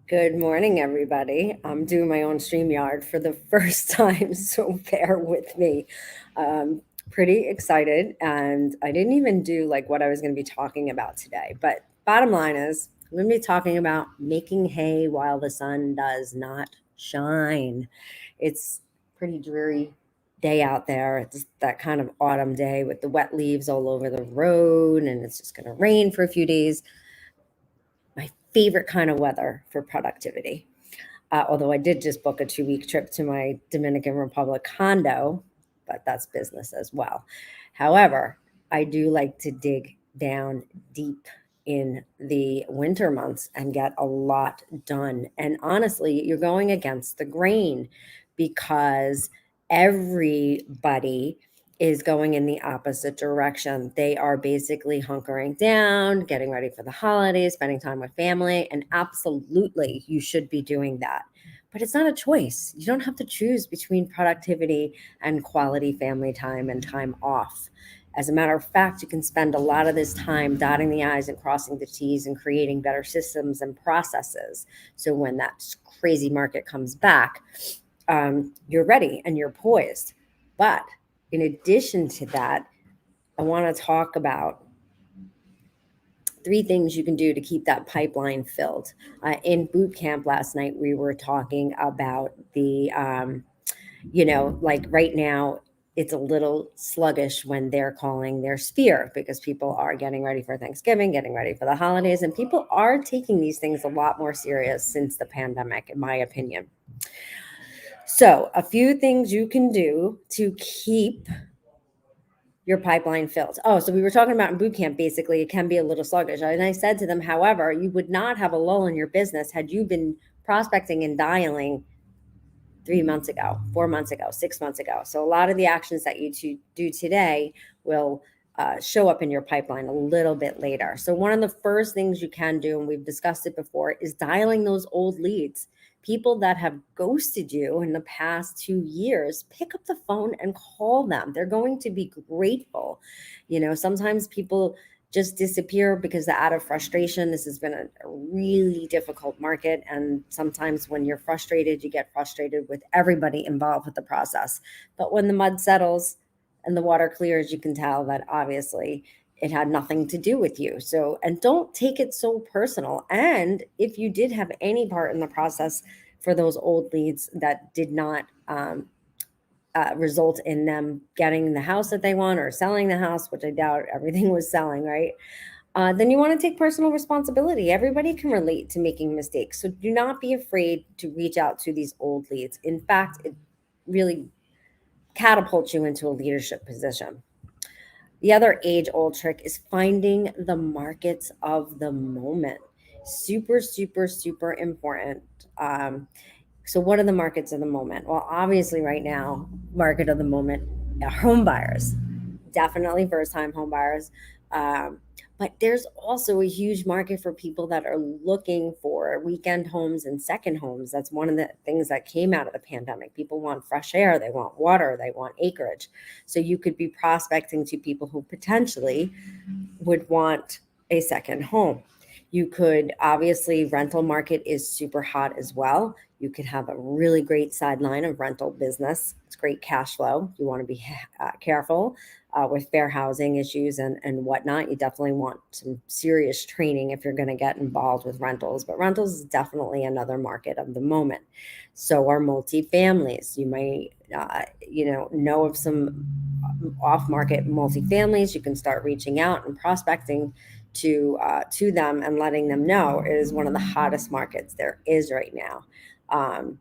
Good morning, everybody. I'm doing my own StreamYard for the first time, so bear with me. Um, Pretty excited, and I didn't even do like what I was going to be talking about today. But bottom line is, I'm going to be talking about making hay while the sun does not shine. It's pretty dreary day out there. It's that kind of autumn day with the wet leaves all over the road, and it's just going to rain for a few days. My favorite kind of weather for productivity. Although I did just book a 2 week trip to my Dominican Republic condo, but that's business as well. However, I do like to dig down deep in the winter months and get a lot done. And honestly, you're going against the grain because everybody is going in the opposite direction. They are basically hunkering down, getting ready for the holidays, spending time with family, and absolutely you should be doing that. But it's not a choice. You don't have to choose between productivity and quality family time and time off. As a matter of fact, you can spend a lot of this time dotting the I's and crossing the T's and creating better systems and processes. So when that crazy market comes back, you're ready and you're poised. But in addition to that, I want to talk about three things you can do to keep that pipeline filled. In boot camp last night, we were talking about like right now, it's a little sluggish when they're calling their sphere because people are getting ready for Thanksgiving, getting ready for the holidays, and people are taking these things a lot more serious since the pandemic, in my opinion. So, a few things you can do to keep your pipeline filled. Oh, so we were talking about in boot camp, basically, it can be a little sluggish. And I said to them, however, you would not have a lull in your business had you been prospecting and dialing 3 months ago, 4 months ago, 6 months ago. So a lot of the actions that do today will show up in your pipeline a little bit later. So one of the first things you can do, and we've discussed it before, is dialing those old leads. People that have ghosted you in the past 2 years, pick up the phone and call them. They're going to be grateful. Sometimes people just disappear because out of frustration. This has been a really difficult market. And sometimes when you're frustrated, you get frustrated with everybody involved with the process. But when the mud settles and the water clears, you can tell that obviously it had nothing to do with you. So, and don't take it so personal. And if you did have any part in the process for those old leads that did not result in them getting the house that they want or selling the house, which I doubt everything was selling, right? Then you want to take personal responsibility. Everybody can relate to making mistakes. So do not be afraid to reach out to these old leads. In fact, it really catapults you into a leadership position. The other age old trick is finding the markets of the moment. Super, super, super important. Um, so, what are the markets of the moment? Well, obviously, right now, market of the moment, home buyers, definitely first time home buyers. Um, but there's also a huge market for people that are looking for weekend homes and second homes. That's one of the things that came out of the pandemic. People want fresh air, they want water, they want acreage. So you could be prospecting to people who potentially would want a second home. You could obviously, rental market is super hot as well. You could have a really great sideline of rental business. It's great cash flow. You want to be careful with fair housing issues and whatnot. You definitely want some serious training if you're going to get involved with rentals. But rentals is definitely another market of the moment. So are multifamilies. You might know of some off-market multifamilies. You can start reaching out and prospecting to them and letting them know it is one of the hottest markets there is right now. Um,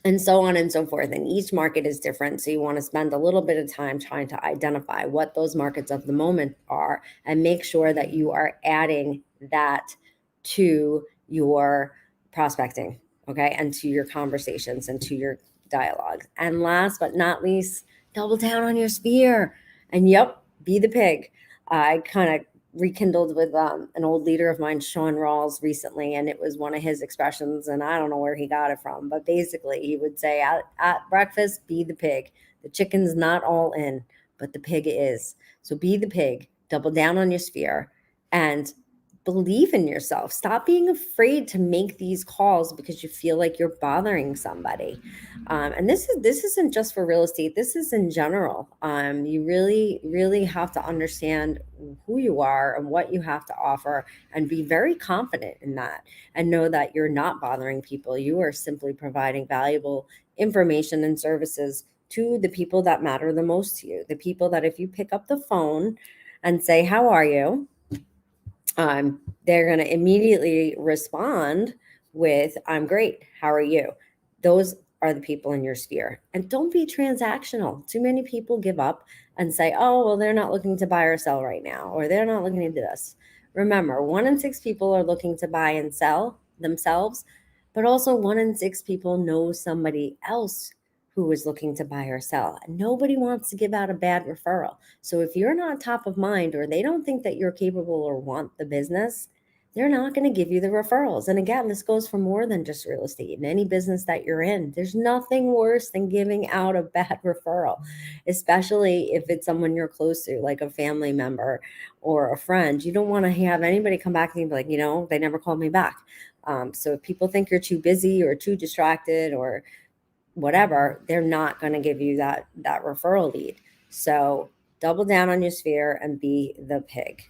and so on and so forth. And each market is different. So you want to spend a little bit of time trying to identify what those markets of the moment are and make sure that you are adding that to your prospecting, okay, and to your conversations and to your dialogue. And last but not least, double down on your sphere. And yep, be the pig. I kind of rekindled with an old leader of mine, Sean Rawls, recently, and it was one of his expressions, and I don't know where he got it from, but basically he would say at breakfast, be the pig. The chicken's not all in, but the pig is. So be the pig, double down on your sphere, and believe in yourself. Stop being afraid to make these calls because you feel like you're bothering somebody. And this isn't just for real estate. This is in general. You really have to understand who you are and what you have to offer, and be very confident in that. And know that you're not bothering people. You are simply providing valuable information and services to the people that matter the most to you. The people that if you pick up the phone and say, "How are you?" They're going to immediately respond with, "I'm great. How are you?" Those are the people in your sphere. And don't be transactional. Too many people give up and say, "Oh, well, they're not looking to buy or sell right now, or they're not looking to do this." Remember, 1 in 6 people are looking to buy and sell themselves, but also 1 in 6 people know somebody else who is looking to buy or sell. And nobody wants to give out a bad referral. So if you're not top of mind, or they don't think that you're capable or want the business, they're not going to give you the referrals. And again, this goes for more than just real estate. In any business that you're in, there's nothing worse than giving out a bad referral, especially if it's someone you're close to, like a family member or a friend. You don't want to have anybody come back and be like, they never called me back. So if people think you're too busy or too distracted or whatever, they're not going to give you that referral lead. So double down on your sphere and be the pig.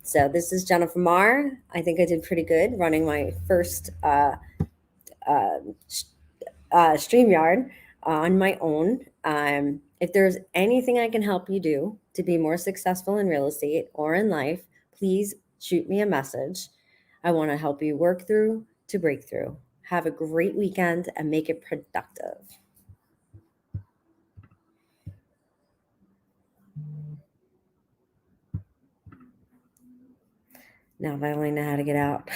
So this is Jennifer Marr. I think I did pretty good running my first uh, StreamYard on my own. If there's anything I can help you do to be more successful in real estate or in life, please shoot me a message. I want to help you work through to breakthrough. Have a great weekend and make it productive. Now, if I only know how to get out.